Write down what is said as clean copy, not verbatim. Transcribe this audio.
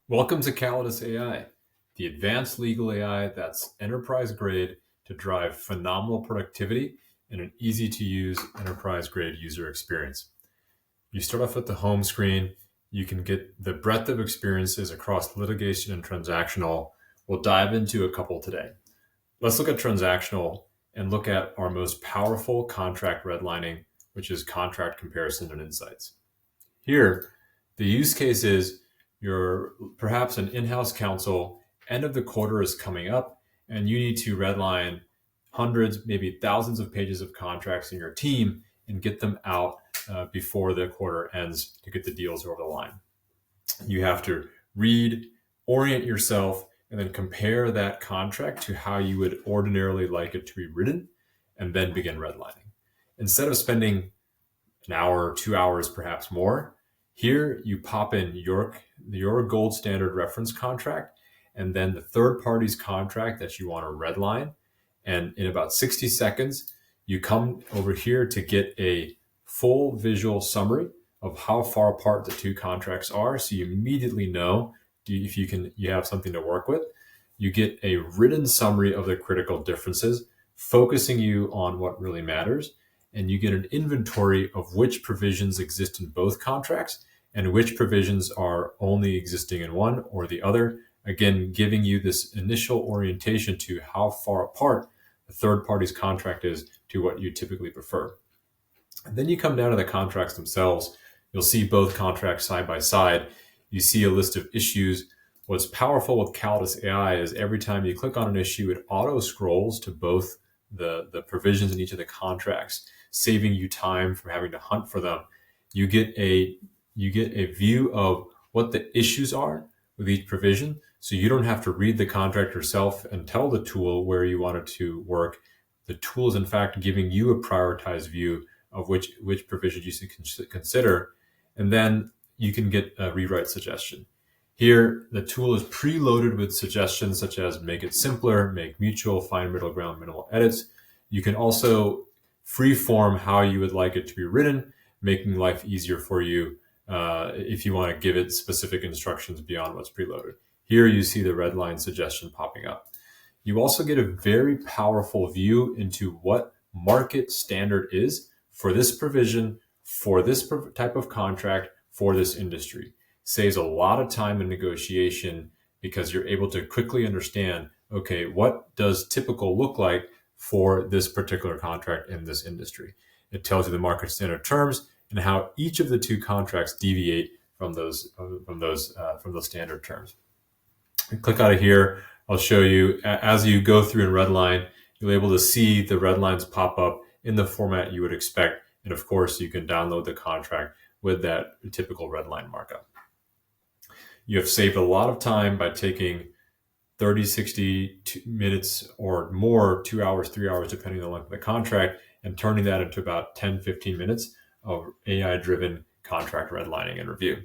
Welcome to Callidus AI, the advanced legal AI that's enterprise grade to drive phenomenal productivity and an easy to use enterprise grade user experience. You start off at the home screen. You can get the breadth of experiences across litigation and transactional. We'll dive into a couple today. Let's look at transactional and look at our most powerful contract redlining, which is contract comparison and insights. Here, the use case is you're perhaps an in-house counsel, end of the quarter is coming up, and you need to redline hundreds, maybe thousands of pages of contracts in your team and get them out before the quarter ends to get the deals over the line. You have to read, orient yourself, and then compare that contract to how you would ordinarily like it to be written, and then begin redlining. Instead of spending an hour, 2 hours, perhaps more, here you pop in your gold standard reference contract and then the third party's contract that you want to redline. And in about 60 seconds, you come over here to get a full visual summary of how far apart the two contracts are. So you immediately know if you have something to work with. You get a written summary of the critical differences, focusing you on what really matters. And you get an inventory of which provisions exist in both contracts and which provisions are only existing in one or the other. Again, giving you this initial orientation to how far apart the third party's contract is to what you typically prefer. And then you come down to the contracts themselves. You'll see both contracts side by side. You see a list of issues. What's powerful with Callidus AI is every time you click on an issue, it auto scrolls to both the provisions in each of the contracts, saving you time from having to hunt for them. You get a view of what the issues are with each provision, so you don't have to read the contract yourself and tell the tool where you want it to work. The tool is in fact giving you a prioritized view of which provision you should consider, and then you can get a rewrite suggestion. Here, the tool is preloaded with suggestions such as make it simpler, make mutual, find middle ground, minimal edits. You can also freeform how you would like it to be written, making life easier for you if you want to give it specific instructions beyond what's preloaded. Here you see the red line suggestion popping up. You also get a very powerful view into what market standard is for this provision, for this type of contract, for this industry. Saves a lot of time in negotiation because you're able to quickly understand, okay, what does typical look like for this particular contract in this industry? It tells you the market standard terms and how each of the two contracts deviate from those standard terms. Click out of here. I'll show you as you go through and redline, you'll be able to see the red lines pop up in the format you would expect. And of course, you can download the contract with that typical red line markup. You have saved a lot of time by taking 30, 60 minutes or more, 2 hours, 3 hours, depending on the length of the contract, and turning that into about 10, 15 minutes of AI-driven contract redlining and review.